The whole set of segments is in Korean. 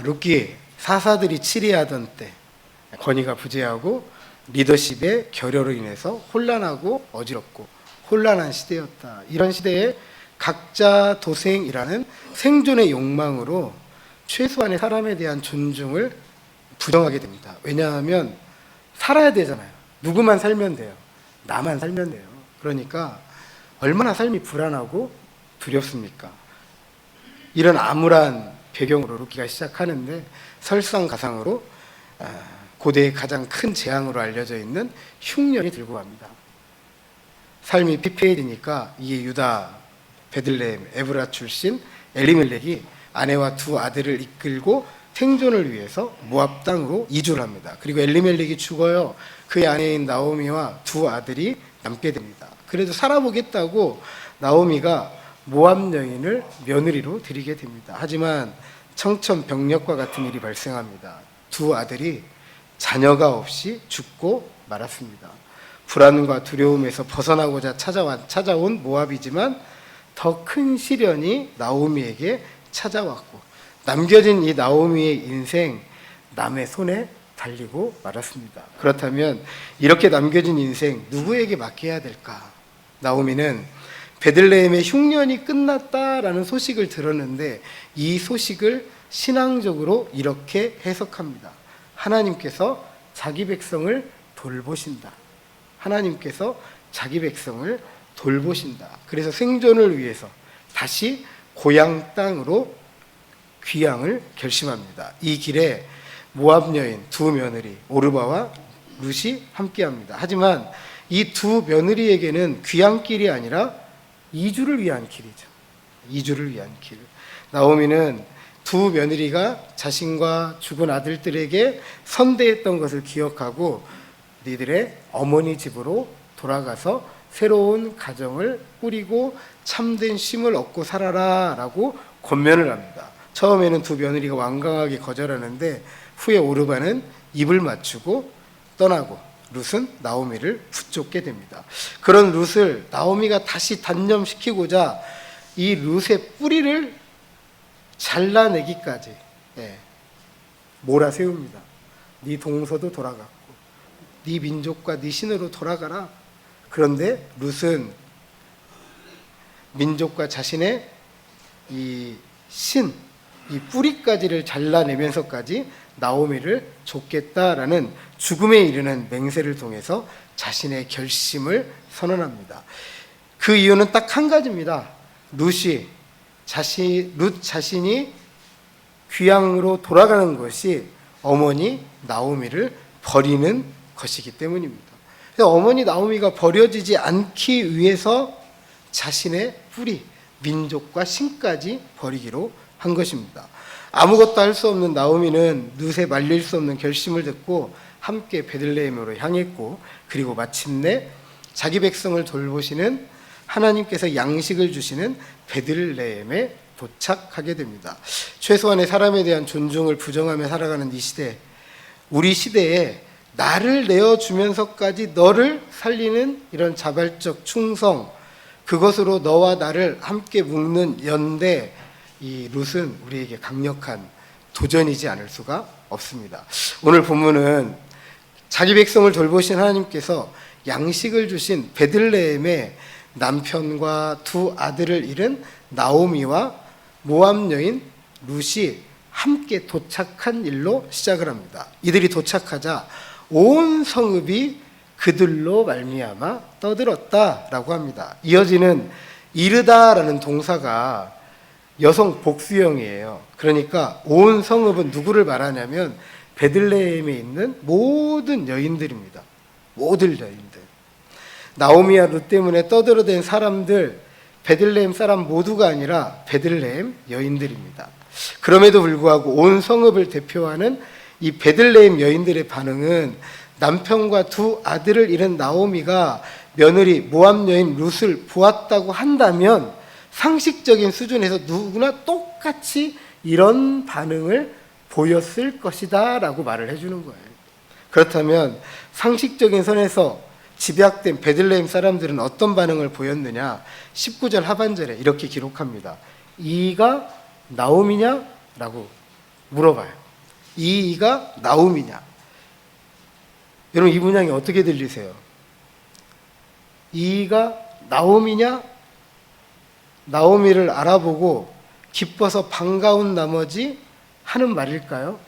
룻기 사사들이 치리하던 때 권위가 부재하고 리더십의 결여로 인해서 혼란하고 어지럽고 혼란한 시대였다. 이런 시대에 각자 도생이라는 생존의 욕망으로 최소한의 사람에 대한 존중을 부정하게 됩니다. 왜냐하면 살아야 되잖아요. 누구만 살면 돼요. 나만 살면 돼요. 그러니까 얼마나 삶이 불안하고 두렵습니까? 이런 암울한 배경으로 룻기가 시작하는데 설상가상으로 고대의 가장 큰 재앙으로 알려져 있는 흉년이 들고 갑니다. 삶이 피폐해지니까 이게 유다 베들레헴 에브라 출신 엘리멜렉이 아내와 두 아들을 이끌고 생존을 위해서 모압 땅으로 이주를 합니다. 그리고 엘리멜렉이 죽어요. 그의 아내인 나오미와 두 아들이 남게 됩니다. 그래도 살아보겠다고 나오미가 모압 여인을 며느리로 들이게 됩니다. 하지만 청천벽력과 같은 일이 발생합니다. 두 아들이 자녀가 없이 죽고 말았습니다. 불안과 두려움에서 벗어나고자 찾아온 모압이지만 더 큰 시련이 나오미에게 찾아왔고 남겨진 이 나오미의 인생 남의 손에 달리고 말았습니다. 그렇다면 이렇게 남겨진 인생 누구에게 맡겨야 될까? 나오미는 베들레헴의 흉년이 끝났다라는 소식을 들었는데 이 소식을 신앙적으로 이렇게 해석합니다. 하나님께서 자기 백성을 돌보신다. 하나님께서 자기 백성을 돌보신다. 그래서 생존을 위해서 다시 고향 땅으로 귀향을 결심합니다. 이 길에 모압 여인 두 며느리 오르바와 룻이 함께합니다. 하지만 이 두 며느리에게는 귀향길이 아니라 이주를 위한 길이죠. 이주를 위한 길. 나오미는 두 며느리가 자신과 죽은 아들들에게 선대했던 것을 기억하고 니들의 어머니 집으로 돌아가서 새로운 가정을 꾸리고 참된 쉼을 얻고 살아라 라고 권면을 합니다. 처음에는 두 며느리가 완강하게 거절하는데 후에 오르바는 입을 맞추고 떠나고 룻은 나오미를 붙잡게 됩니다. 그런 룻을 나오미가 다시 단념시키고자 이 룻의 뿌리를 잘라내기까지 몰아세웁니다. 네 동서도 돌아갔고 네 민족과 네 신으로 돌아가라. 그런데 룻은 민족과 자신의 이 신, 이 뿌리까지를 잘라내면서까지 나오미를 좇겠다라는 죽음에 이르는 맹세를 통해서 자신의 결심을 선언합니다. 그 이유는 딱 한 가지입니다. 룻 자신이 귀향으로 돌아가는 것이 어머니 나오미를 버리는 것이기 때문입니다. 그래서 어머니 나오미가 버려지지 않기 위해서 자신의 뿌리, 민족과 신까지 버리기로 한 것입니다. 아무것도 할 수 없는 나오미는 룻의 말릴 수 없는 결심을 듣고 함께 베들레헴으로 향했고 그리고 마침내 자기 백성을 돌보시는 하나님께서 양식을 주시는 베들레헴에 도착하게 됩니다. 최소한의 사람에 대한 존중을 부정하며 살아가는 이 시대, 우리 시대에 나를 내어주면서까지 너를 살리는 이런 자발적 충성, 그것으로 너와 나를 함께 묶는 연대, 이 룻은 우리에게 강력한 도전이지 않을 수가 없습니다. 오늘 본문은 자기 백성을 돌보신 하나님께서 양식을 주신 베들레헴에 남편과 두 아들을 잃은 나오미와 모압 여인 룻이 함께 도착한 일로 시작을 합니다. 이들이 도착하자 온 성읍이 그들로 말미암아 떠들었다라고 합니다. 이어지는 이르다라는 동사가 여성 복수형이에요. 그러니까 온 성읍은 누구를 말하냐면 베들레헴에 있는 모든 여인들입니다. 모든 여인들. 나오미와 룻 때문에 떠들어댄 사람들, 베들레헴 사람 모두가 아니라 베들레헴 여인들입니다. 그럼에도 불구하고 온 성읍을 대표하는 이 베들레헴 여인들의 반응은 남편과 두 아들을 잃은 나오미가 며느리 모압 여인 룻을 보았다고 한다면 상식적인 수준에서 누구나 똑같이 이런 반응을 보였을 것이다 라고 말을 해주는 거예요. 그렇다면 상식적인 선에서 집약된 베들레헴 사람들은 어떤 반응을 보였느냐? 19절 하반절에 이렇게 기록합니다. 이가 나오미냐? 라고 물어봐요. 이가 나옴이냐? 여러분 이 문장이 어떻게 들리세요? 이가 나옴이냐? 나오미를 알아보고 기뻐서 반가운 나머지 하는 말일까요?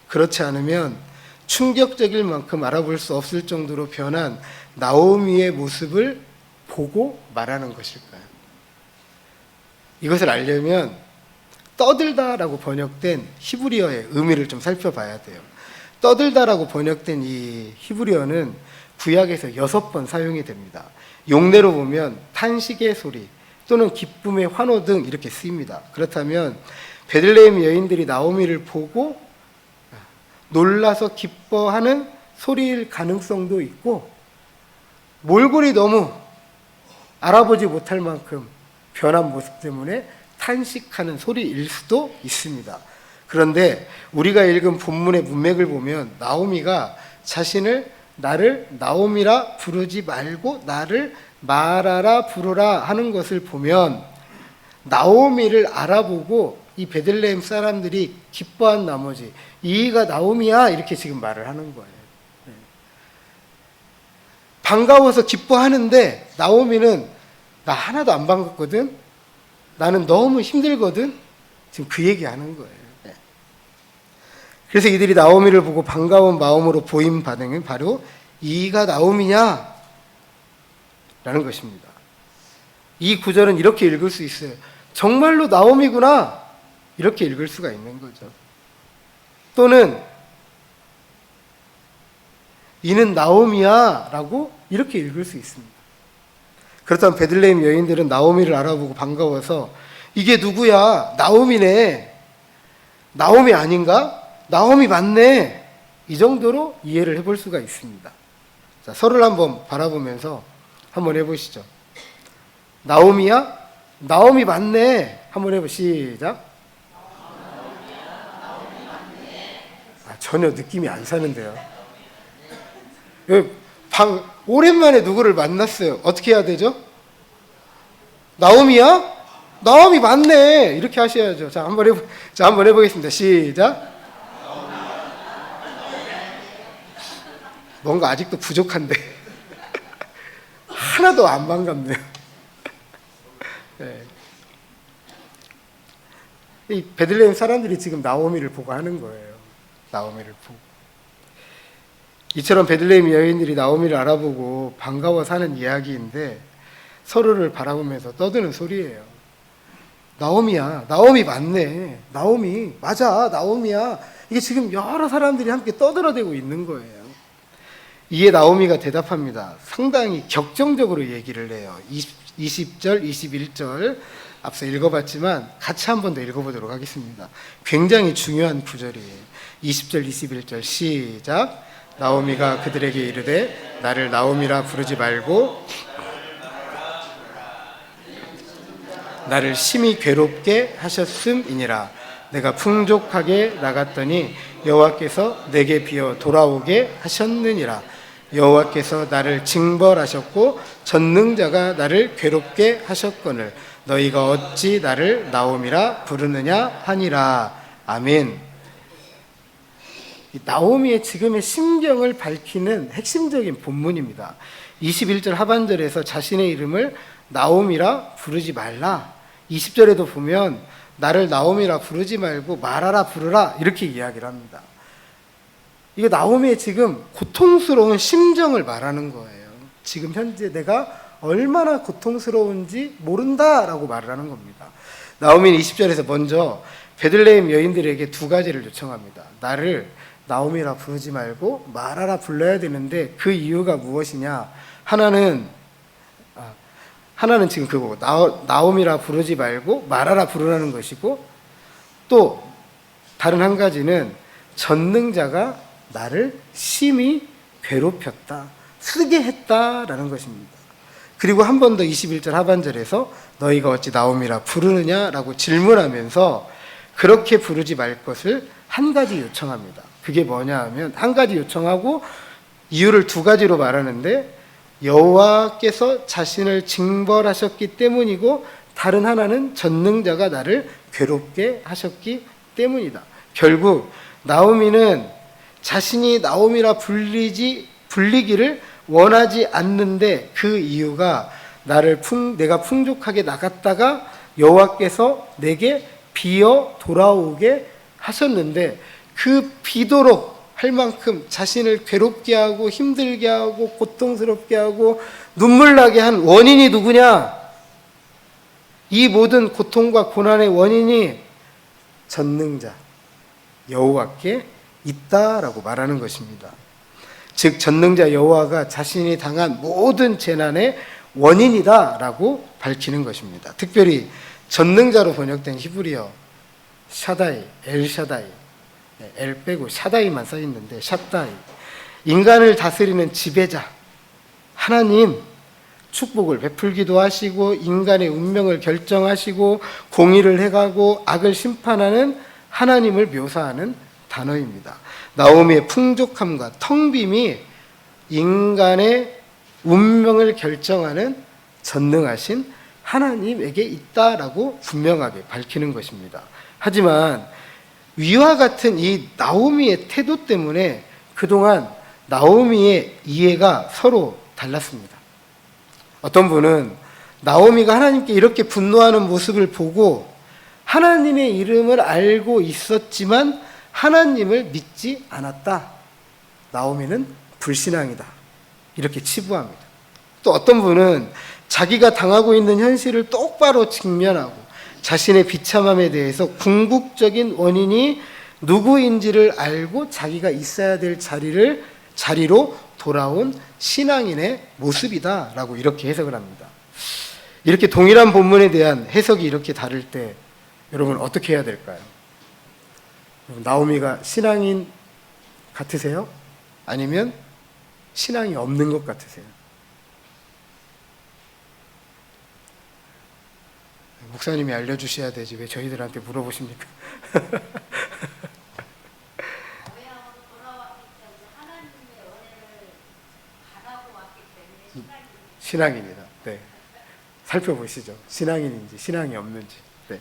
그렇지 않으면 충격적일 만큼 알아볼 수 없을 정도로 변한 나오미의 모습을 보고 말하는 것일까요? 이것을 알려면 떠들다라고 번역된 히브리어의 의미를 좀 살펴봐야 돼요. 떠들다라고 번역된 이 히브리어는 구약에서 6번 사용이 됩니다. 용례로 보면 탄식의 소리 또는 기쁨의 환호 등 이렇게 쓰입니다. 그렇다면 베들레헴 여인들이 나오미를 보고 놀라서 기뻐하는 소리일 가능성도 있고, 몰골이 너무 알아보지 못할 만큼 변한 모습 때문에 탄식하는 소리일 수도 있습니다. 그런데 우리가 읽은 본문의 문맥을 보면 나오미가 자신을 나를 나오미라 부르지 말고 나를 마라라 부르라 하는 것을 보면 나오미를 알아보고 이 베들레헴 사람들이 기뻐한 나머지 이가 나오미야 이렇게 지금 말을 하는 거예요. 반가워서 기뻐하는데 나오미는 나 하나도 안 반갑거든, 나는 너무 힘들거든, 지금 그 얘기하는 거예요. 그래서 이들이 나오미를 보고 반가운 마음으로 보인 반응은 바로 이가 나오미냐? 라는 것입니다. 이 구절은 이렇게 읽을 수 있어요. 정말로 나오미구나, 이렇게 읽을 수가 있는 거죠. 또는 이는 나오미야 라고 이렇게 읽을 수 있습니다. 그렇다면 베들레헴 여인들은 나오미를 알아보고 반가워서 이게 누구야? 나오미네. 나오미 아닌가? 나오미 맞네. 이 정도로 이해를 해볼 수가 있습니다. 자, 서로를 한번 바라보면서 한번 해보시죠. 나오미야? 나오미 맞네. 한번 해보시죠. 시작. 전혀 느낌이 안 사는데요. 오랜만에 누구를 만났어요. 어떻게 해야 되죠? 나오미야? 나오미 맞네. 이렇게 하셔야죠. 자, 한번 해보겠습니다. 시작. 뭔가 아직도 부족한데 하나도 안 반갑네요. 네. 이 베들레헴 사람들이 지금 나오미를 보고 하는 거예요. 나오미를 보고. 이처럼 베들레헴 여인들이 나오미를 알아보고 반가워서 하는 이야기인데 서로를 바라보면서 떠드는 소리예요. 나오미야, 나오미 맞네, 나오미 맞아, 나오미야. 이게 지금 여러 사람들이 함께 떠들어대고 있는 거예요. 이에 나오미가 대답합니다. 상당히 격정적으로 얘기를 해요. 20절, 21절 앞서 읽어봤지만 같이 한 번 더 읽어보도록 하겠습니다. 굉장히 중요한 구절이에요. 20절, 21절 시작. 나오미가 그들에게 이르되 나를 나오미라 부르지 말고 나를 심히 괴롭게 하셨음이니라. 내가 풍족하게 나갔더니 여호와께서 내게 비어 돌아오게 하셨느니라. 여호와께서 나를 징벌하셨고 전능자가 나를 괴롭게 하셨거늘 너희가 어찌 나를 나오미라 부르느냐 하니라. 아멘. 나오미의 지금의 심경을 밝히는 핵심적인 본문입니다. 21절 하반절에서 자신의 이름을 나오미라 부르지 말라. 20절에도 보면 나를 나오미라 부르지 말고 마라라 부르라 이렇게 이야기를 합니다. 이게 나오미의 지금 고통스러운 심정을 말하는 거예요. 지금 현재 내가 얼마나 고통스러운지 모른다라고 말을 하는 겁니다. 나오미는 20절에서 먼저 베들레헴 여인들에게 두 가지를 요청합니다. 나를 나오미라 부르지 말고 마라라 불러야 되는데 그 이유가 무엇이냐? 하나는 지금 그거고 나오미라 부르지 말고 마라라 부르라는 것이고, 또 다른 한 가지는 전능자가 나를 심히 괴롭혔다, 쓰게 했다라는 것입니다. 그리고 한 번 더 21절 하반절에서 너희가 어찌 나오미라 부르느냐라고 질문하면서 그렇게 부르지 말 것을 한 가지 요청합니다. 그게 뭐냐 하면 한 가지 요청하고 이유를 두 가지로 말하는데 여호와께서 자신을 징벌하셨기 때문이고 다른 하나는 전능자가 나를 괴롭게 하셨기 때문이다. 결국 나오미는 자신이 나오미라 불리기를 원하지 않는데 그 이유가 내가 풍족하게 나갔다가 여호와께서 내게 비어 돌아오게 하셨는데 그 비도록 할 만큼 자신을 괴롭게 하고 힘들게 하고 고통스럽게 하고 눈물 나게 한 원인이 누구냐? 이 모든 고통과 고난의 원인이 전능자 여호와께 있다라고 말하는 것입니다. 즉 전능자 여호와가 자신이 당한 모든 재난의 원인이다라고 밝히는 것입니다. 특별히 전능자로 번역된 히브리어 샤다이, 엘샤다이, 엘 빼고 샤다이만 써 있는데 샤다이, 인간을 다스리는 지배자 하나님, 축복을 베풀기도 하시고 인간의 운명을 결정하시고 공의를 행하고 악을 심판하는 하나님을 묘사하는 단어입니다. 나오미의 풍족함과 텅빔이 인간의 운명을 결정하는 전능하신 하나님에게 있다라고 분명하게 밝히는 것입니다. 하지만 위와 같은 이 나오미의 태도 때문에 그동안 나오미의 이해가 서로 달랐습니다. 어떤 분은 나오미가 하나님께 이렇게 분노하는 모습을 보고 하나님의 이름을 알고 있었지만 하나님을 믿지 않았다. 나오미는 불신앙이다. 이렇게 치부합니다. 또 어떤 분은 자기가 당하고 있는 현실을 똑바로 직면하고 자신의 비참함에 대해서 궁극적인 원인이 누구인지를 알고 자기가 있어야 될 자리로 돌아온 신앙인의 모습이다라고 이렇게 해석을 합니다. 이렇게 동일한 본문에 대한 해석이 이렇게 다를 때 여러분 어떻게 해야 될까요? 나오미가 신앙인 같으세요? 아니면 신앙이 없는 것 같으세요? 목사님이 알려주셔야 되지 왜 저희들한테 물어보십니까? 신앙인이다. 네. 살펴보시죠. 신앙인인지 신앙이 없는지. 네.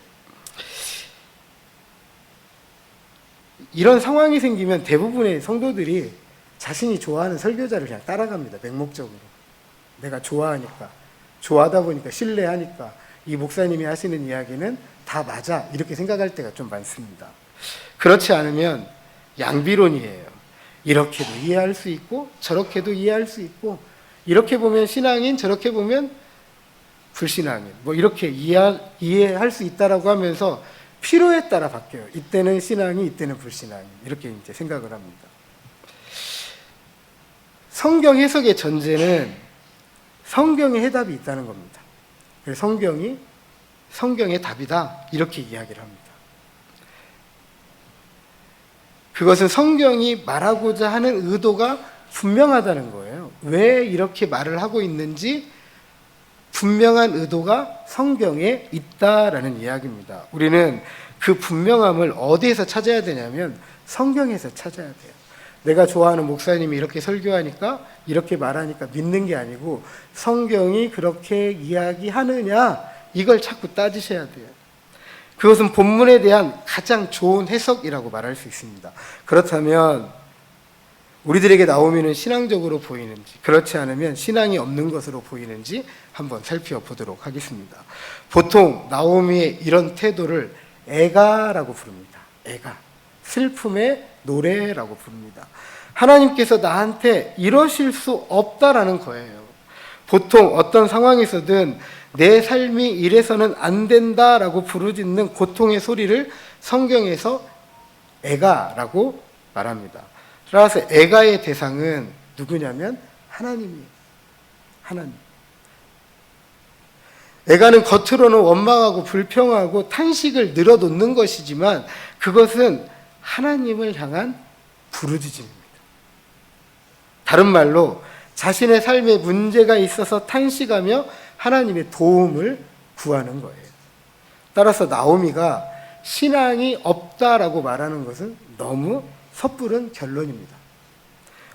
이런 상황이 생기면 대부분의 성도들이 자신이 좋아하는 설교자를 그냥 따라갑니다. 맹목적으로. 내가 좋아하니까, 좋아하다 보니까 신뢰하니까 이 목사님이 하시는 이야기는 다 맞아 이렇게 생각할 때가 좀 많습니다. 그렇지 않으면 양비론이에요. 이렇게도 이해할 수 있고 저렇게도 이해할 수 있고 이렇게 보면 신앙인 저렇게 보면 불신앙인 뭐 이렇게 이해할 수 있다라고 하면서 필요에 따라 바뀌어요. 이때는 신앙이 이때는 불신앙이 이렇게 이제 생각을 합니다. 성경 해석의 전제는 성경의 해답이 있다는 겁니다. 그래서 성경이 성경의 답이다 이렇게 이야기를 합니다. 그것은 성경이 말하고자 하는 의도가 분명하다는 거예요. 왜 이렇게 말을 하고 있는지 분명한 의도가 성경에 있다라는 이야기입니다. 우리는 그 분명함을 어디에서 찾아야 되냐면 성경에서 찾아야 돼요. 내가 좋아하는 목사님이 이렇게 설교하니까 이렇게 말하니까 믿는 게 아니고 성경이 그렇게 이야기하느냐 이걸 자꾸 따지셔야 돼요. 그것은 본문에 대한 가장 좋은 해석이라고 말할 수 있습니다. 그렇다면 우리들에게 나오미는 신앙적으로 보이는지 그렇지 않으면 신앙이 없는 것으로 보이는지 한번 살펴보도록 하겠습니다. 보통 나오미의 이런 태도를 애가라고 부릅니다. 애가, 슬픔의 노래라고 부릅니다. 하나님께서 나한테 이러실 수 없다라는 거예요. 보통 어떤 상황에서든 내 삶이 이래서는 안 된다라고 부르짖는 고통의 소리를 성경에서 애가라고 말합니다. 따라서 애가의 대상은 누구냐면 하나님이에요. 하나님. 애가는 겉으로는 원망하고 불평하고 탄식을 늘어놓는 것이지만 그것은 하나님을 향한 부르짖음입니다. 다른 말로 자신의 삶에 문제가 있어서 탄식하며 하나님의 도움을 구하는 거예요. 따라서 나오미가 신앙이 없다라고 말하는 것은 너무 섣부른 결론입니다.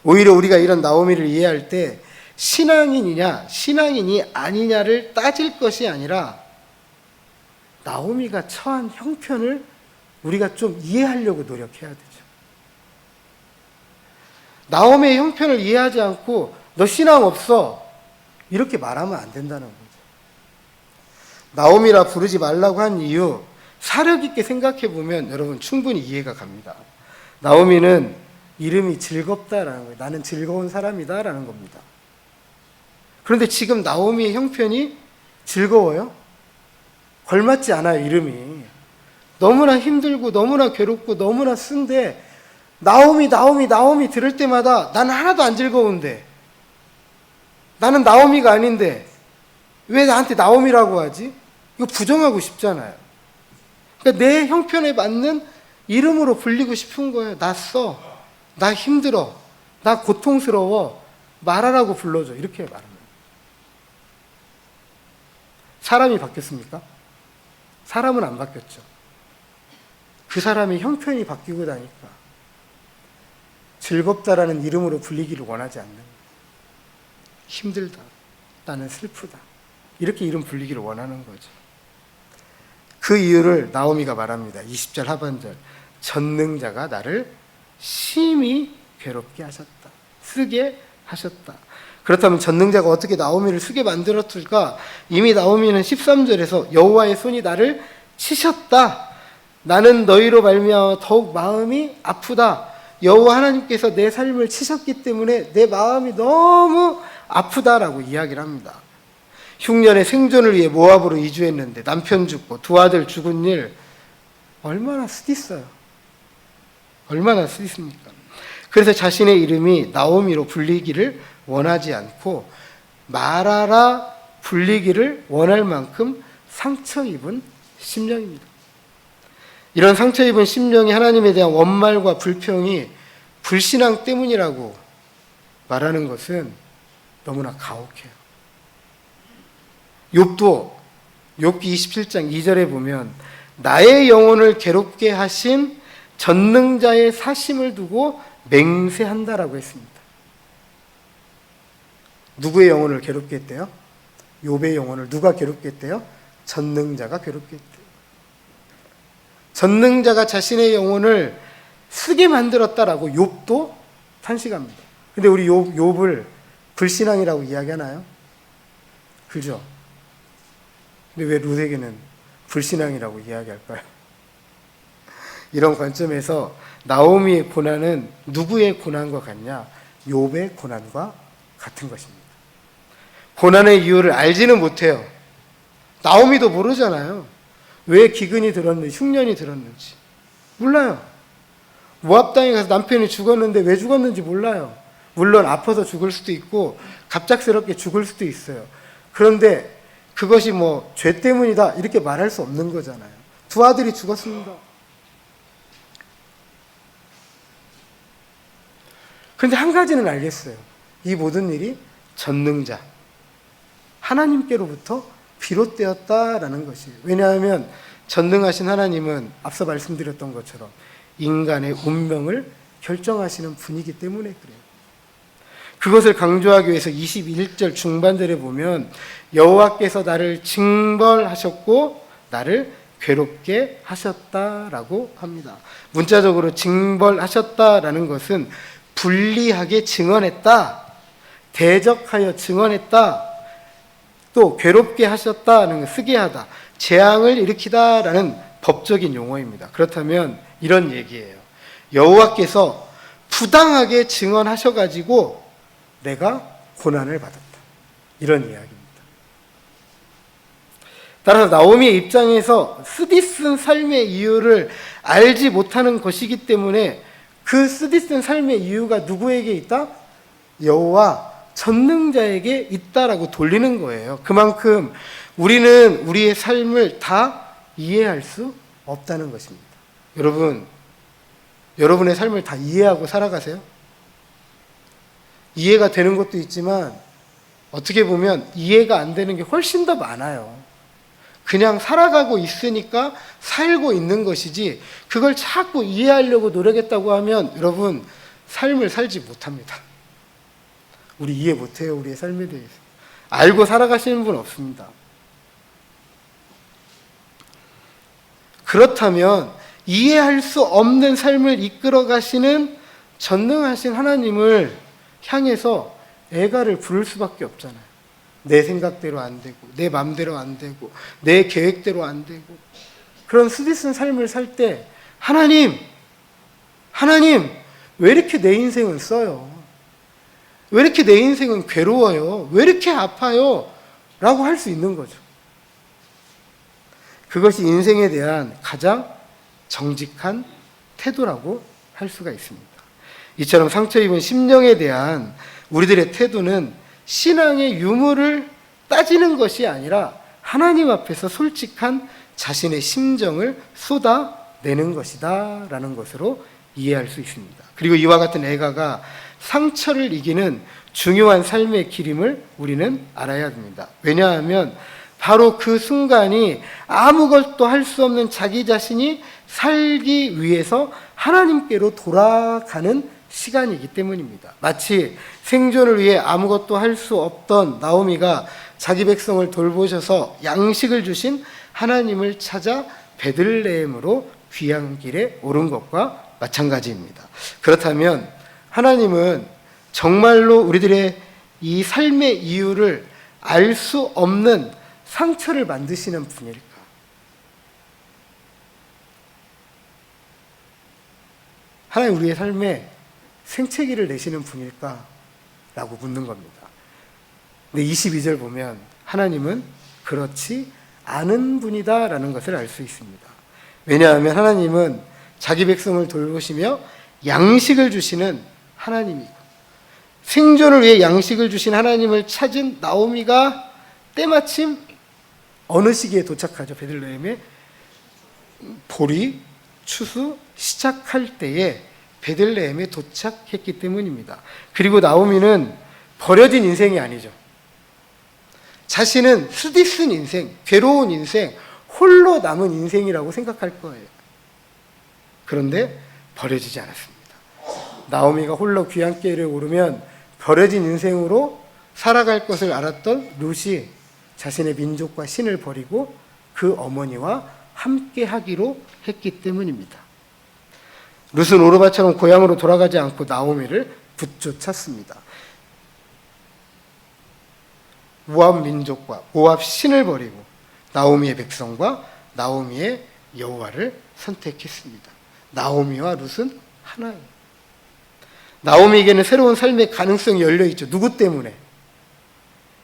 오히려 우리가 이런 나오미를 이해할 때 신앙인이냐 신앙인이 아니냐를 따질 것이 아니라 나오미가 처한 형편을 우리가 좀 이해하려고 노력해야 되죠. 나오미의 형편을 이해하지 않고 너 신앙 없어 이렇게 말하면 안 된다는 거죠. 나오미라 부르지 말라고 한 이유 사력 있게 생각해 보면 여러분 충분히 이해가 갑니다. 나오미는 이름이 즐겁다라는 거예요. 나는 즐거운 사람이다라는 겁니다. 그런데 지금 나오미의 형편이 즐거워요? 걸맞지 않아요, 이름이. 너무나 힘들고 너무나 괴롭고 너무나 쓴데 나오미 들을 때마다 나는 하나도 안 즐거운데 나는 나오미가 아닌데 왜 나한테 나오미라고 하지? 이거 부정하고 싶잖아요. 그러니까 내 형편에 맞는 이름으로 불리고 싶은 거예요. 나 써. 나 힘들어. 나 고통스러워. 말하라고 불러줘. 이렇게 말합니다. 사람이 바뀌었습니까? 사람은 안 바뀌었죠. 그 사람의 형편이 바뀌고 나니까 즐겁다라는 이름으로 불리기를 원하지 않는 거예요. 힘들다. 나는 슬프다. 이렇게 이름 불리기를 원하는 거죠. 그 이유를 나오미가 말합니다. 20절 하반절. 전능자가 나를 심히 괴롭게 하셨다. 쓰게 하셨다. 그렇다면 전능자가 어떻게 나오미를 쓰게 만들었을까? 이미 나오미는 13절에서 여호와의 손이 나를 치셨다. 나는 너희로 말미암아 더욱 마음이 아프다. 여호와 하나님께서 내 삶을 치셨기 때문에 내 마음이 너무 아프다라고 이야기를 합니다. 흉년에 생존을 위해 모압으로 이주했는데 남편 죽고 두 아들 죽은 일 얼마나 쓰딨어요. 얼마나 쓰딨습니까? 그래서 자신의 이름이 나오미로 불리기를 원하지 않고 마라라 불리기를 원할 만큼 상처 입은 심령입니다. 이런 상처 입은 심령이 하나님에 대한 원말과 불평이 불신앙 때문이라고 말하는 것은 너무나 가혹해요. 욥기 27장 2절에 보면 나의 영혼을 괴롭게 하신 전능자의 사심을 두고 맹세한다라고 했습니다. 누구의 영혼을 괴롭게 했대요? 욥의 영혼을 누가 괴롭게 했대요? 전능자가 괴롭게 했대요. 전능자가 자신의 영혼을 쓰게 만들었다라고 욥도 탄식합니다. 근데 우리 욥을 불신앙이라고 이야기하나요? 그죠? 근데 왜 룻에게는 불신앙이라고 이야기할까요? 이런 관점에서 나오미의 고난은 누구의 고난과 같냐? 욥의 고난과 같은 것입니다. 고난의 이유를 알지는 못해요. 나오미도 모르잖아요. 왜 기근이 들었는지, 흉년이 들었는지 몰라요. 모압 땅에 가서 남편이 죽었는데 왜 죽었는지 몰라요. 물론 아파서 죽을 수도 있고 갑작스럽게 죽을 수도 있어요. 그런데 그것이 뭐 죄 때문이다 이렇게 말할 수 없는 거잖아요. 두 아들이 죽었습니다. 그런데 한 가지는 알겠어요. 이 모든 일이 전능자 하나님께로부터 비롯되었다라는 것이에요. 왜냐하면 전능하신 하나님은 앞서 말씀드렸던 것처럼 인간의 운명을 결정하시는 분이기 때문에 그래요. 그것을 강조하기 위해서 21절 중반절에 보면 여호와께서 나를 징벌하셨고 나를 괴롭게 하셨다라고 합니다. 문자적으로 징벌하셨다라는 것은 불리하게 증언했다, 대적하여 증언했다, 또 괴롭게 하셨다는 쓰게 하다, 재앙을 일으키다라는 법적인 용어입니다. 그렇다면 이런 얘기예요. 여호와께서 부당하게 증언하셔가지고 내가 고난을 받았다. 이런 이야기입니다. 따라서 나오미의 입장에서 쓰디쓴 삶의 이유를 알지 못하는 것이기 때문에 그 쓰디쓴 삶의 이유가 누구에게 있다? 여호와 전능자에게 있다라고 돌리는 거예요. 그만큼 우리는 우리의 삶을 다 이해할 수 없다는 것입니다. 여러분, 여러분의 삶을 다 이해하고 살아가세요? 이해가 되는 것도 있지만 어떻게 보면 이해가 안 되는 게 훨씬 더 많아요. 그냥 살아가고 있으니까 살고 있는 것이지 그걸 자꾸 이해하려고 노력했다고 하면 여러분 삶을 살지 못합니다. 우리 이해 못해요. 우리의 삶에 대해서. 알고 살아가시는 분 없습니다. 그렇다면 이해할 수 없는 삶을 이끌어 가시는 전능하신 하나님을 향해서 애가를 부를 수밖에 없잖아요. 내 생각대로 안 되고, 내 마음대로 안 되고, 내 계획대로 안 되고, 그런 쓰디쓴 삶을 살 때 하나님, 왜 이렇게 내 인생은 써요? 왜 이렇게 내 인생은 괴로워요? 왜 이렇게 아파요? 라고 할 수 있는 거죠. 그것이 인생에 대한 가장 정직한 태도라고 할 수가 있습니다. 이처럼 상처 입은 심령에 대한 우리들의 태도는 신앙의 유무를 따지는 것이 아니라 하나님 앞에서 솔직한 자신의 심정을 쏟아내는 것이다 라는 것으로 이해할 수 있습니다. 그리고 이와 같은 애가가 상처를 이기는 중요한 삶의 길임을 우리는 알아야 됩니다. 왜냐하면 바로 그 순간이 아무것도 할 수 없는 자기 자신이 살기 위해서 하나님께로 돌아가는 시간이기 때문입니다. 마치 생존을 위해 아무것도 할 수 없던 나오미가 자기 백성을 돌보셔서 양식을 주신 하나님을 찾아 베들레헴으로 귀향 길에 오른 것과 마찬가지입니다. 그렇다면 하나님은 정말로 우리들의 이 삶의 이유를 알 수 없는 상처를 만드시는 분일까? 하나님 우리의 삶에 생채기를 내시는 분일까? 라고 묻는 겁니다. 근데 22절 보면 하나님은 그렇지 않은 분이다 라는 것을 알 수 있습니다. 왜냐하면 하나님은 자기 백성을 돌보시며 양식을 주시는 하나님이고, 생존을 위해 양식을 주신 하나님을 찾은 나오미가 때마침 어느 시기에 도착하죠? 베들레헴에 보리, 추수 시작할 때에 베들레헴에 도착했기 때문입니다. 그리고 나오미는 버려진 인생이 아니죠. 자신은 쓰디쓴 인생, 괴로운 인생, 홀로 남은 인생이라고 생각할 거예요. 그런데 버려지지 않았습니다. 나오미가 홀로 귀향길에 오르면 버려진 인생으로 살아갈 것을 알았던 룻이 자신의 민족과 신을 버리고 그 어머니와 함께 하기로 했기 때문입니다. 룻은 오르바처럼 고향으로 돌아가지 않고 나오미를 붙쫓았습니다. 모압 민족과 모압 신을 버리고 나오미의 백성과 나오미의 여호와를 선택했습니다. 나오미와 룻은 하나예요. 나오미에게는 새로운 삶의 가능성이 열려 있죠. 누구 때문에?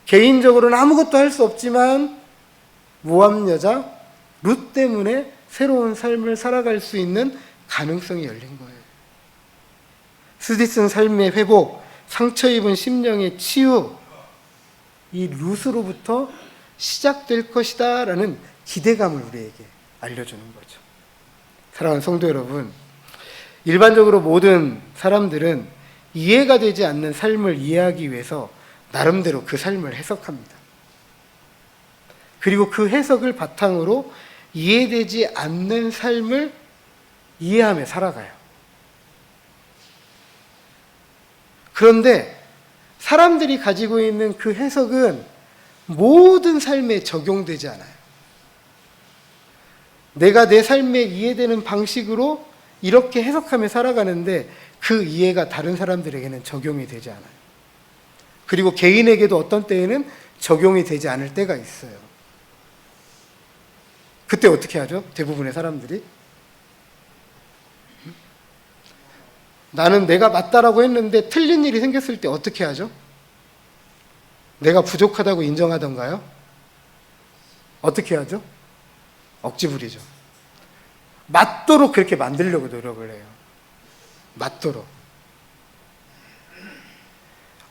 개인적으로는 아무것도 할 수 없지만 모압 여자 룻 때문에 새로운 삶을 살아갈 수 있는 가능성이 열린 거예요. 쓰디쓴 삶의 회복, 상처 입은 심령의 치유, 이 룻으로부터 시작될 것이다 라는 기대감을 우리에게 알려주는 거죠. 사랑하는 성도 여러분, 일반적으로 모든 사람들은 이해가 되지 않는 삶을 이해하기 위해서 나름대로 그 삶을 해석합니다. 그리고 그 해석을 바탕으로 이해되지 않는 삶을 이해하며 살아가요. 그런데 사람들이 가지고 있는 그 해석은 모든 삶에 적용되지 않아요. 내가 내 삶에 이해되는 방식으로 이렇게 해석하며 살아가는데 그 이해가 다른 사람들에게는 적용이 되지 않아요. 그리고 개인에게도 어떤 때에는 적용이 되지 않을 때가 있어요. 그때 어떻게 하죠? 대부분의 사람들이 나는 내가 맞다라고 했는데 틀린 일이 생겼을 때 어떻게 하죠? 내가 부족하다고 인정하던가요? 어떻게 하죠? 억지 부리죠. 맞도록 그렇게 만들려고 노력을 해요. 맞도록.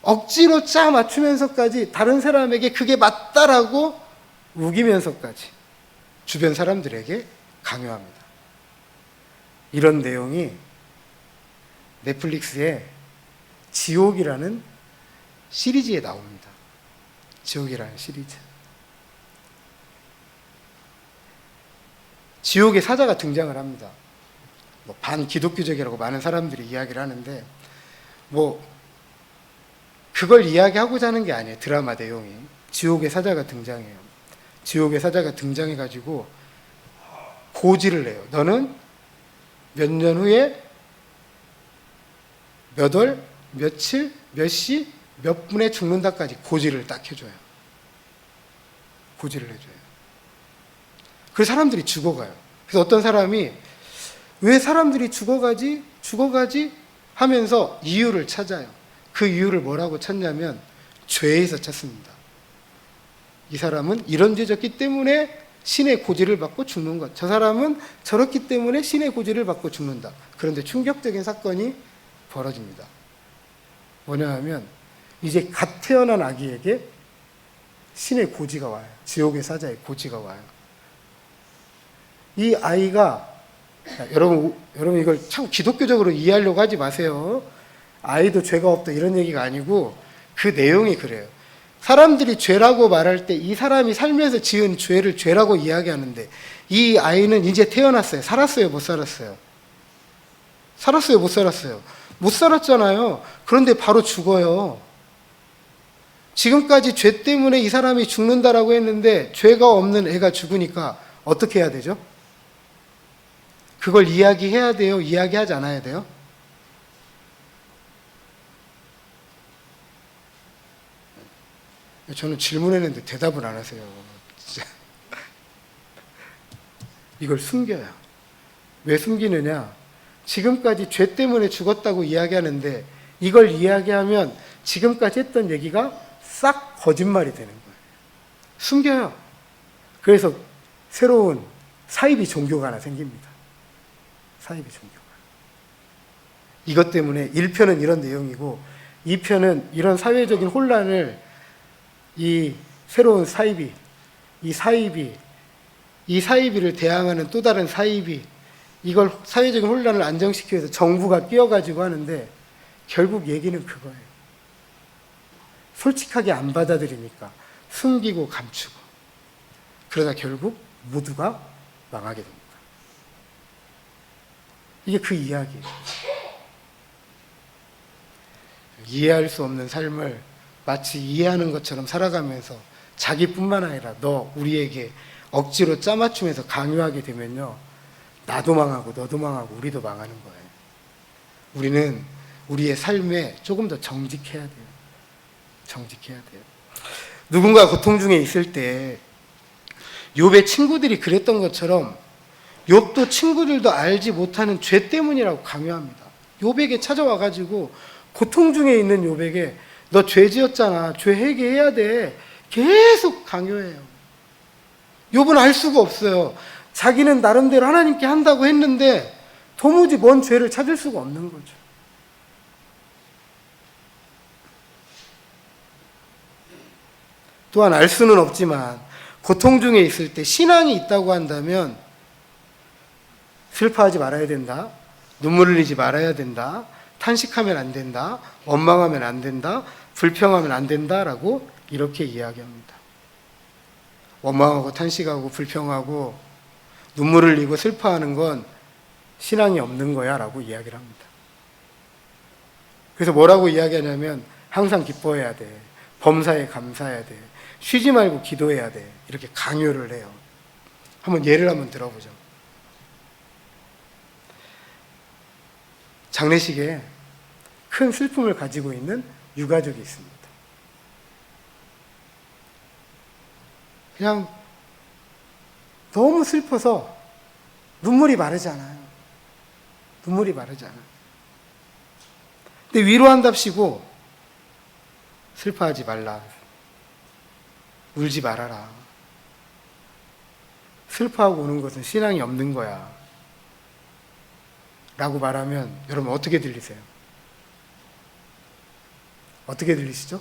억지로 짜 맞추면서까지 다른 사람에게 그게 맞다라고 우기면서까지 주변 사람들에게 강요합니다. 이런 내용이 넷플릭스에 지옥이라는 시리즈에 나옵니다. 지옥이라는 시리즈. 지옥의 사자가 등장을 합니다. 반기독교적이라고 많은 사람들이 이야기를 하는데 그걸 이야기하고자 하는 게 아니에요. 드라마 내용이. 지옥의 사자가 등장해요. 지옥의 사자가 등장해가지고 고지를 해요. 너는 몇 년 후에 몇 월, 며칠, 몇 시, 몇 분에 죽는다까지 고지를 딱 해줘요. 고지를 해줘요. 그래서 사람들이 죽어가요. 그래서 어떤 사람이 왜 사람들이 죽어가지 하면서 이유를 찾아요. 그 이유를 뭐라고 찾냐면 죄에서 찾습니다. 이 사람은 이런 죄 졌기 때문에 신의 고지를 받고 죽는 것. 저 사람은 저렇기 때문에 신의 고지를 받고 죽는다. 그런데 충격적인 사건이 벌어집니다. 뭐냐 하면 이제 갓 태어난 아기에게 신의 고지가 와요. 지옥의 사자의 고지가 와요. 이 아이가 여러분 이걸 참 기독교적으로 이해하려고 하지 마세요. 아이도 죄가 없다 이런 얘기가 아니고 그 내용이 그래요. 사람들이 죄라고 말할 때 이 사람이 살면서 지은 죄를 죄라고 이야기하는데 이 아이는 이제 태어났어요. 살았어요? 못 살았어요? 살았어요? 못 살았어요? 못 살았잖아요. 그런데 바로 죽어요. 지금까지 죄 때문에 이 사람이 죽는다라고 했는데 죄가 없는 애가 죽으니까 어떻게 해야 되죠? 그걸 이야기해야 돼요? 이야기하지 않아야 돼요? 저는 질문했는데 대답을 안 하세요. 진짜. 이걸 숨겨요. 왜 숨기느냐? 지금까지 죄 때문에 죽었다고 이야기하는데 이걸 이야기하면 지금까지 했던 얘기가 싹 거짓말이 되는 거예요. 숨겨요. 그래서 새로운 사이비 종교가 하나 생깁니다. 사이비 종교가. 이것 때문에 1편은 이런 내용이고 2편은 이런 사회적인 혼란을 이 새로운 사이비, 이 사이비를 대항하는 또 다른 사이비, 이걸 사회적인 혼란을 안정시키기 위해서 정부가 끼어가지고 하는데 결국 얘기는 그거예요. 솔직하게 안 받아들이니까 숨기고 감추고 그러다 결국 모두가 망하게 됩니다. 이게 그 이야기예요. 이해할 수 없는 삶을 마치 이해하는 것처럼 살아가면서 자기뿐만 아니라 너 우리에게 억지로 짜맞추면서 강요하게 되면요. 나도 망하고 너도 망하고 우리도 망하는 거예요. 우리는 우리의 삶에 조금 더 정직해야 돼요. 정직해야 돼요. 누군가 고통 중에 있을 때 욥의 친구들이 그랬던 것처럼 욥도 친구들도 알지 못하는 죄 때문이라고 강요합니다. 욥에게 찾아와가지고 고통 중에 있는 욥에게 너 죄 지었잖아. 죄 회개해야 돼. 계속 강요해요. 욥은 알 수가 없어요. 자기는 나름대로 하나님께 한다고 했는데 도무지 뭔 죄를 찾을 수가 없는 거죠. 또한 알 수는 없지만 고통 중에 있을 때 신앙이 있다고 한다면 슬퍼하지 말아야 된다. 눈물 흘리지 말아야 된다. 탄식하면 안 된다. 원망하면 안 된다. 불평하면 안 된다라고 이렇게 이야기합니다. 원망하고 탄식하고 불평하고 눈물 흘리고 슬퍼하는 건 신앙이 없는 거야 라고 이야기를 합니다. 그래서 뭐라고 이야기하냐면 항상 기뻐해야 돼. 범사에 감사해야 돼. 쉬지 말고 기도해야 돼. 이렇게 강요를 해요. 한번 예를 한번 들어보죠. 장례식에 큰 슬픔을 가지고 있는 유가족이 있습니다. 그냥 너무 슬퍼서 눈물이 마르지 않아요. 눈물이 마르지 않아요. 근데 위로한답시고 슬퍼하지 말라. 울지 말아라. 슬퍼하고 우는 것은 신앙이 없는 거야. 라고 말하면 여러분 어떻게 들리세요? 어떻게 들리시죠?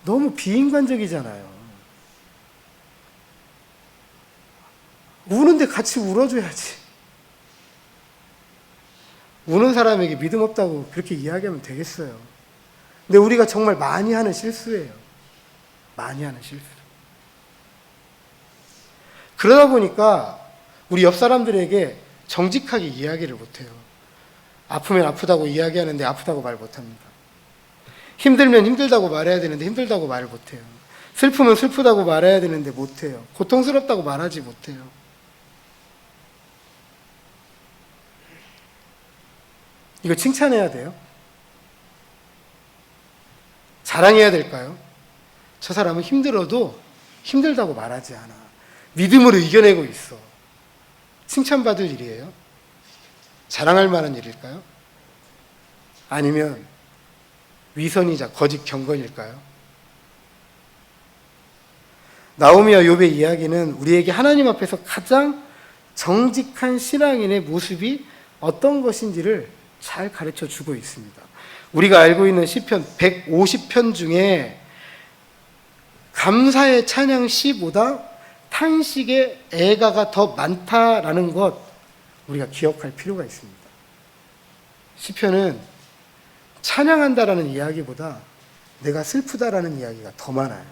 너무 비인간적이잖아요. 우는데 같이 울어줘야지. 우는 사람에게 믿음 없다고 그렇게 이야기하면 되겠어요. 근데 우리가 정말 많이 하는 실수예요. 많이 하는 실수. 그러다 보니까 우리 옆 사람들에게 정직하게 이야기를 못해요. 아프면 아프다고 이야기하는데 아프다고 말 못합니다. 힘들면 힘들다고 말해야 되는데 힘들다고 말을 못해요. 슬프면 슬프다고 말해야 되는데 못해요. 고통스럽다고 말하지 못해요. 이거 칭찬해야 돼요? 자랑해야 될까요? 저 사람은 힘들어도 힘들다고 말하지 않아. 믿음으로 이겨내고 있어. 칭찬받을 일이에요? 자랑할 만한 일일까요? 아니면 위선이자 거짓 경건일까요? 나오미와 욥의 이야기는 우리에게 하나님 앞에서 가장 정직한 신앙인의 모습이 어떤 것인지를 잘 가르쳐 주고 있습니다. 우리가 알고 있는 시편 150편 중에 감사의 찬양 시보다 탄식의 애가가 더 많다라는 것 우리가 기억할 필요가 있습니다. 시편은 찬양한다라는 이야기보다 내가 슬프다라는 이야기가 더 많아요.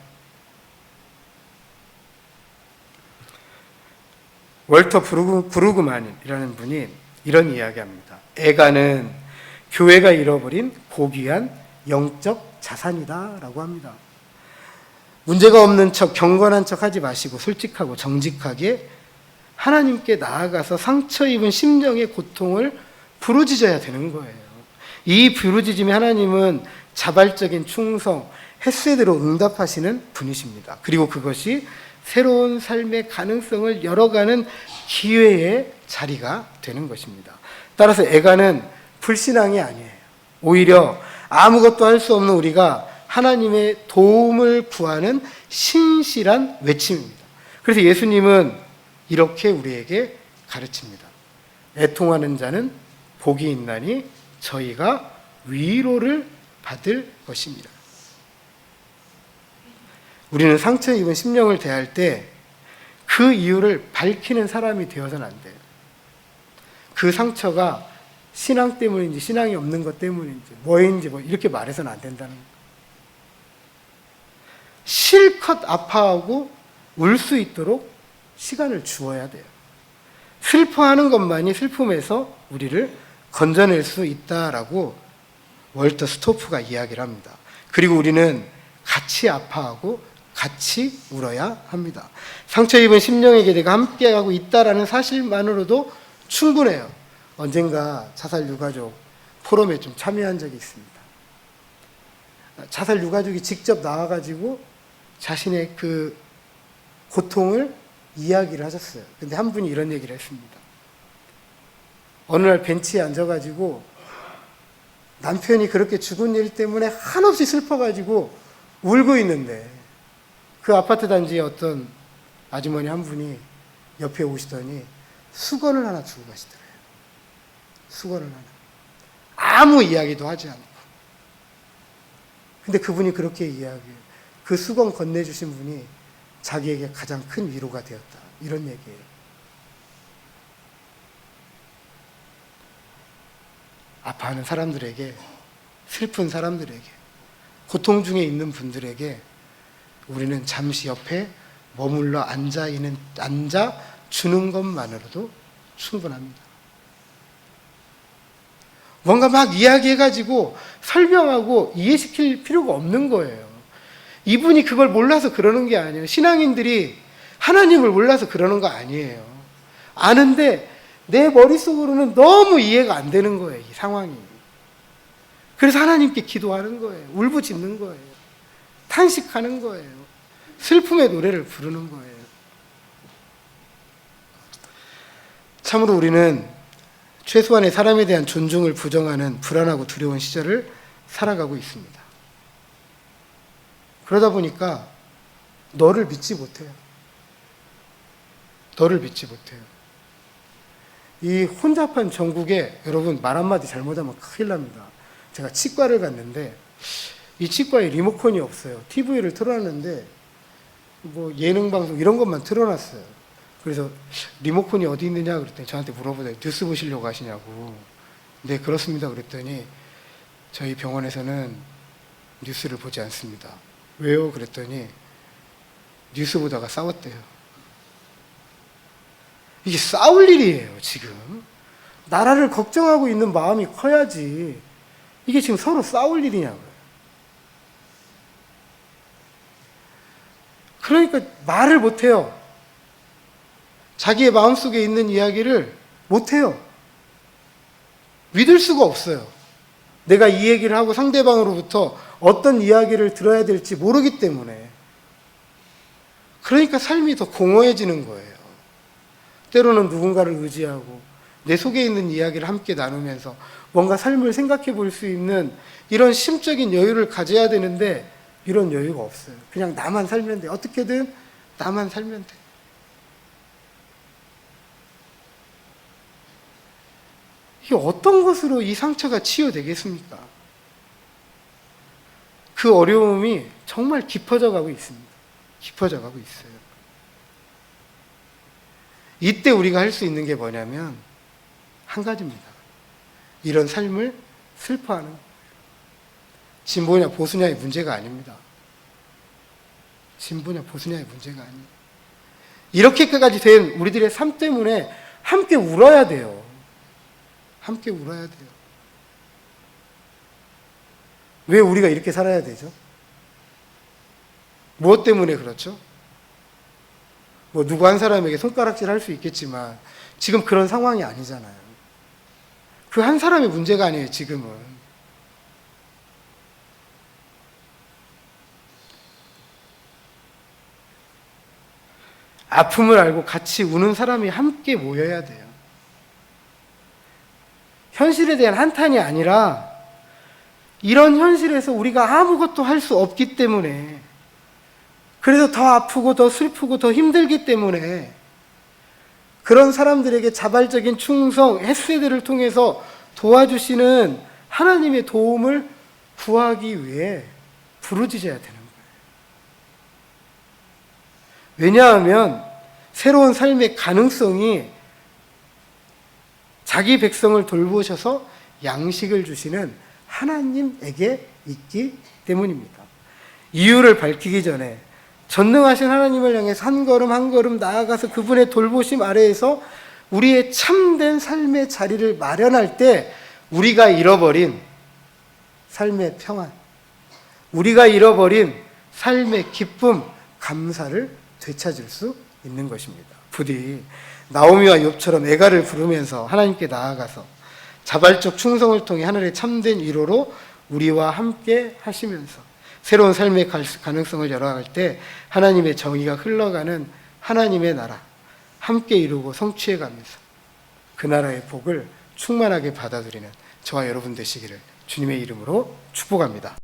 월터 브루그만이라는 분이 이런 이야기합니다. 애가는 교회가 잃어버린 고귀한 영적 자산이다 라고 합니다. 문제가 없는 척, 경건한 척 하지 마시고 솔직하고 정직하게 하나님께 나아가서 상처 입은 심령의 고통을 부르짖어야 되는 거예요. 이 부르짖음에 하나님은 자발적인 충성, 헤세드로 응답하시는 분이십니다. 그리고 그것이 새로운 삶의 가능성을 열어가는 기회의 자리가 되는 것입니다. 따라서 애가는 불신앙이 아니에요. 오히려 아무것도 할 수 없는 우리가 하나님의 도움을 구하는 신실한 외침입니다. 그래서 예수님은 이렇게 우리에게 가르칩니다. 애통하는 자는 복이 있나니 저희가 위로를 받을 것입니다. 우리는 상처 입은 심령을 대할 때 그 이유를 밝히는 사람이 되어서는 안 돼요. 그 상처가 신앙 때문인지 신앙이 없는 것 때문인지 뭐인지 이렇게 말해서는 안 된다는 거예요. 실컷 아파하고 울 수 있도록 시간을 주어야 돼요. 슬퍼하는 것만이 슬픔에서 우리를 건져낼 수 있다라고 월터 스토프가 이야기를 합니다. 그리고 우리는 같이 아파하고 같이 울어야 합니다. 상처 입은 심령에게 내가 함께하고 있다라는 사실만으로도 충분해요. 언젠가 자살 유가족 포럼에 좀 참여한 적이 있습니다. 자살 유가족이 직접 나와가지고 자신의 그 고통을 이야기를 하셨어요. 근데 한 분이 이런 얘기를 했습니다. 어느 날 벤치에 앉아가지고 남편이 그렇게 죽은 일 때문에 한없이 슬퍼가지고 울고 있는데 그 아파트 단지에 어떤 아주머니 한 분이 옆에 오시더니 수건을 하나 주고 가시더래요. 수건을 하나. 아무 이야기도 하지 않고. 근데 그분이 그렇게 이야기해요. 그 수건 건네주신 분이 자기에게 가장 큰 위로가 되었다. 이런 얘기예요. 아파하는 사람들에게, 슬픈 사람들에게, 고통 중에 있는 분들에게 우리는 잠시 옆에 머물러 앉아 주는 것만으로도 충분합니다. 뭔가 막 이야기해가지고 설명하고 이해시킬 필요가 없는 거예요. 이분이 그걸 몰라서 그러는 게 아니에요. 신앙인들이 하나님을 몰라서 그러는 거 아니에요. 아는데 내 머릿속으로는 너무 이해가 안 되는 거예요, 이 상황이. 그래서 하나님께 기도하는 거예요. 울부짖는 거예요. 탄식하는 거예요. 슬픔의 노래를 부르는 거예요. 참으로 우리는 최소한의 사람에 대한 존중을 부정하는 불안하고 두려운 시절을 살아가고 있습니다. 그러다 보니까 너를 믿지 못해요. 너를 믿지 못해요. 이 혼잡한 전국에 여러분 말 한마디 잘못하면 큰일 납니다. 제가 치과를 갔는데 이 치과에 리모컨이 없어요. TV를 틀어놨는데 뭐 예능 방송 이런 것만 틀어놨어요. 그래서 리모컨이 어디 있느냐 그랬더니 저한테 물어보더니 뉴스 보시려고 하시냐고. 네 그렇습니다 그랬더니 저희 병원에서는 뉴스를 보지 않습니다. 왜요? 그랬더니 뉴스 보다가 싸웠대요. 이게 싸울 일이에요 지금. 나라를 걱정하고 있는 마음이 커야지 이게 지금 서로 싸울 일이냐고요. 그러니까 말을 못해요. 자기의 마음속에 있는 이야기를 못해요. 믿을 수가 없어요. 내가 이 얘기를 하고 상대방으로부터 어떤 이야기를 들어야 될지 모르기 때문에. 그러니까 삶이 더 공허해지는 거예요. 때로는 누군가를 의지하고 내 속에 있는 이야기를 함께 나누면서 뭔가 삶을 생각해 볼 수 있는 이런 심적인 여유를 가져야 되는데 이런 여유가 없어요. 그냥 나만 살면 돼. 어떻게든 나만 살면 돼. 이게 어떤 것으로 이 상처가 치유되겠습니까? 그 어려움이 정말 깊어져 가고 있습니다. 깊어져 가고 있어요. 이때 우리가 할 수 있는 게 뭐냐면 한 가지입니다. 이런 삶을 슬퍼하는 거예요. 진보냐 보수냐의 문제가 아닙니다. 진보냐 보수냐의 문제가 아니에요. 이렇게까지 된 우리들의 삶 때문에 함께 울어야 돼요. 함께 울어야 돼요. 왜 우리가 이렇게 살아야 되죠? 무엇 때문에 그렇죠? 뭐 누구 한 사람에게 손가락질 할 수 있겠지만 지금 그런 상황이 아니잖아요. 그 한 사람의 문제가 아니에요, 지금은. 아픔을 알고 같이 우는 사람이 함께 모여야 돼요. 현실에 대한 한탄이 아니라 이런 현실에서 우리가 아무것도 할 수 없기 때문에, 그래서 더 아프고 더 슬프고 더 힘들기 때문에 그런 사람들에게 자발적인 충성, 햇세들을 통해서 도와주시는 하나님의 도움을 구하기 위해 부르짖어야 되는 거예요. 왜냐하면 새로운 삶의 가능성이 자기 백성을 돌보셔서 양식을 주시는 하나님에게 있기 때문입니다. 이유를 밝히기 전에 전능하신 하나님을 향해서 한 걸음 한 걸음 나아가서 그분의 돌보심 아래에서 우리의 참된 삶의 자리를 마련할 때 우리가 잃어버린 삶의 평안, 우리가 잃어버린 삶의 기쁨, 감사를 되찾을 수 있는 것입니다. 부디 나오미와 욥처럼 애가를 부르면서 하나님께 나아가서 자발적 충성을 통해 하늘의 참된 위로로 우리와 함께 하시면서 새로운 삶의 가능성을 열어갈 때 하나님의 정의가 흘러가는 하나님의 나라 함께 이루고 성취해가면서 그 나라의 복을 충만하게 받아들이는 저와 여러분 되시기를 주님의 이름으로 축복합니다.